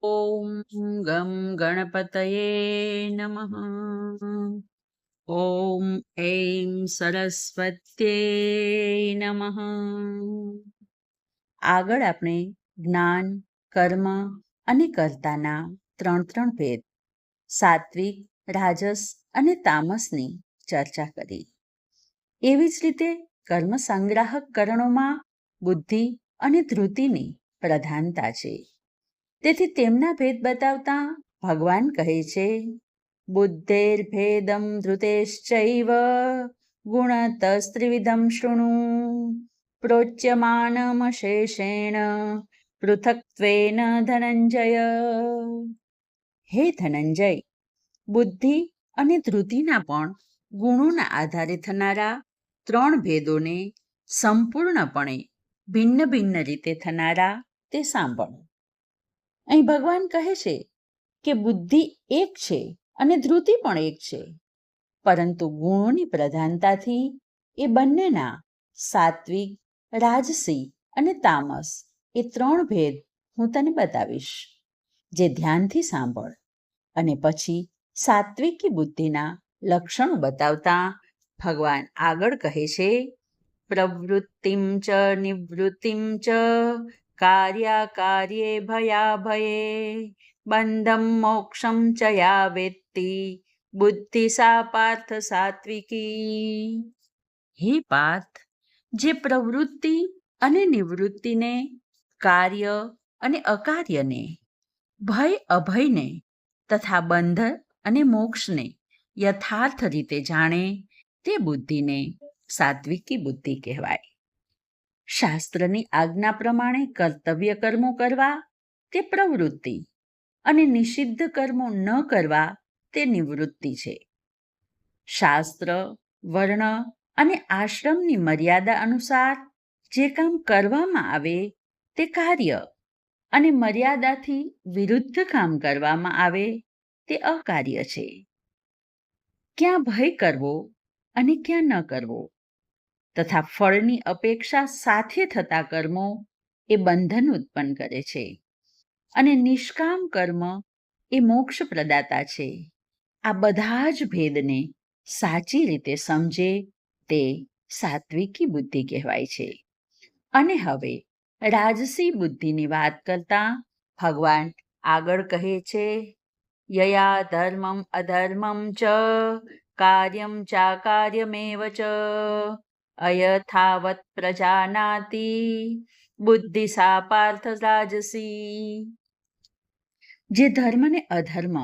ॐ गं गणपतये नमः। ॐ ऐं સરસ્વત્યે નમઃ. આગળ આપણે જ્ઞાન, કર્મ અને કર્તાના ત્રણ ભેદ સાત્વિક, રાજસ અને તામસની ચર્ચા કરી. એવી જ રીતે કર્મ સંગ્રાહક કરણોમાં બુદ્ધિ અને ધૃતિની પ્રધાનતા છે. તેથી તેમના ભેદ બતાવતા ભગવાન કહે છે, બુદ્ધેર્ભેદમ ધૃતેશ્ચૈવ ગુણતસ્ત્રિવિધમ શૃણુ પ્રોચ્યમાનમશેષેણ પૃથક્ત્વેન ધનંજય. હે ધનંજય, બુદ્ધિ અને ધૃતિના પણ ગુણોના આધારે થનારા ત્રણ ભેદોને સંપૂર્ણપણે ભિન્ન ભિન્ન રીતે થનારા તે સાંભળો. અહીં ભગવાન કહે છે કે બુદ્ધિ એક છે અને ધૃતિ પણ એક છે, પરંતુ ગુણોની પ્રધાનતાથી એ બંનેના સાત્વિક, રાજસી અને તામસ એ ત્રણ ભેદ હું તને બતાવીશ. જે ધ્યાનથી સાંભળ. અને પછી સાત્વિકી બુદ્ધિના લક્ષણો બતાવતા ભગવાન આગળ કહે છે, પ્રવૃત્તિમ ચ નિવૃત્તિમ ચ કાર્યાકાર્યે ભયાભયે બંધમ મોક્ષમ ચ યા વેત્તિ બુદ્ધિ સા પાર્થ સાત્વિકી. હે પાર્થ, જે પ્રવૃત્તિ અને નિવૃત્તિને, કાર્ય અને અકાર્યને, ભય અભયને તથા બંધ અને મોક્ષને યથાર્થ રીતે જાણે તે બુદ્ધિને સાત્વિકી બુદ્ધિ કહેવાય. શાસ્ત્રની આજ્ઞા પ્રમાણે કર્તવ્ય કર્મો કરવા તે પ્રવૃત્તિ અને નિષિદ્ધ કર્મો ન કરવા તે નિવૃત્તિ છે. શાસ્ત્ર, વર્ણ અને આશ્રમની મર્યાદા અનુસાર જે કામ કરવામાં આવે તે કાર્ય અને મર્યાદાથી વિરુદ્ધ કામ કરવામાં આવે તે અકાર્ય છે. ક્યાં ભય કરવો અને ક્યાં ન કરવો તથા ફળની અપેક્ષા સાથે થતા કર્મો એ બંધન ઉત્પન્ન કરે છે અને નિષ્કામ કર્મ એ મોક્ષ પ્રદાતા છે. આ બધા જ ભેદને સાચી રીતે સમજે તે સાત્વિકી બુદ્ધિ કહેવાય છે. અને હવે રાજસી બુદ્ધિની વાત કરતા ભગવાન આગળ કહે છે, યયા ધર્મમ અધર્મમ ચ કાર્યમ ચાકાર્યમેવ ચ અયથાવત પ્રજાનાતિ બુદ્ધિ સા પાર્થ રાજસી. જે ધર્મને અધર્મ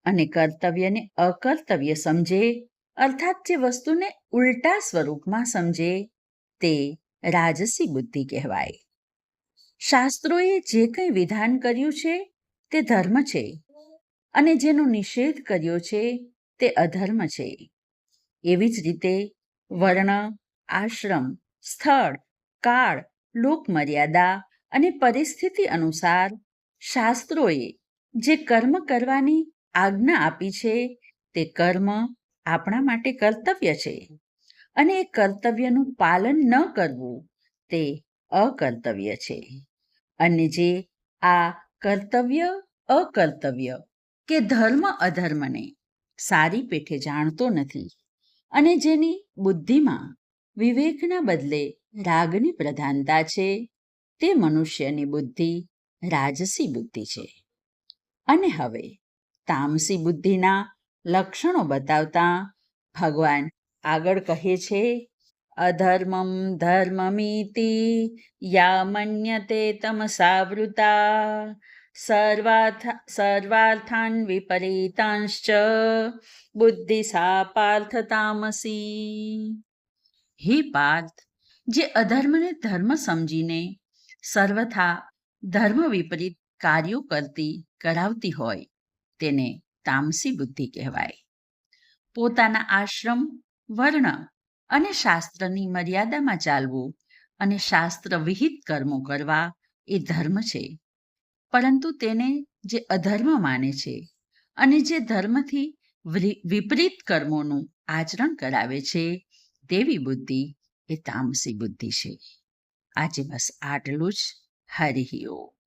અને કર્તવ્યને અકર્તવ્ય સમજે, અર્થાત જે વસ્તુને ઉલટા સ્વરૂપમાં સમજે તે રાજસી બુદ્ધિ કહેવાય. શાસ્ત્રોએ જે કંઈ વિધાન કર્યું છે તે ધર્મ છે અને જેનો નિષેધ કર્યો છે તે અધર્મ છે. એવી જ રીતે વર્ણ, આશ્રમ, સ્થળ, કાળ, લોકમર્યાદા અને પરિસ્થિતિ અનુસાર શાસ્ત્રોએ જે કર્મ કરવાની આજ્ઞા આપી છે તે કર્મ આપણા માટે કર્તવ્ય છે અને એ કર્તવ્યનું પાલન ન કરવું તે અકર્તવ્ય છે. અને જે આ કર્તવ્ય અકર્તવ્ય કે ધર્મ અધર્મને સારી પેઠે જાણતો નથી અને જેની બુદ્ધિમાં વિવેકના બદલે રાગની પ્રધાનતા છે તે મનુષ્યની બુદ્ધિ રાજસી બુદ્ધિ છે. અને હવે તામસી બુદ્ધિના લક્ષણો બતાવતા ભગવાન આગળ કહે છે, અધર્મમ ધર્મમિતિ યા મન્યતે તમસાવૃતા સર્વાર્થાન વિપરીતાંશ્ચ બુદ્ધિ સા પાર્થ તામસી. હે પાર્થ, જે અધર્મને ધર્મ સમજીને સર્વથા ધર્મ વિપરીત કાર્યો કરાવતી હોય તેને તામસી બુદ્ધિ કહેવાય. પોતાના આશ્રમ, વર્ણ અને શાસ્ત્રની મર્યાદામાં ચાલવું અને શાસ્ત્ર વિહિત કર્મો કરવા એ ધર્મ છે, પરંતુ તેને જે અધર્મ માને છે અને જે ધર્મથી વિપરીત કર્મોનું આચરણ કરાવે છે તેવી બુદ્ધિ એ તામસી બુદ્ધિ છે. આજે બસ આટલું જ. હરિ ઓમ.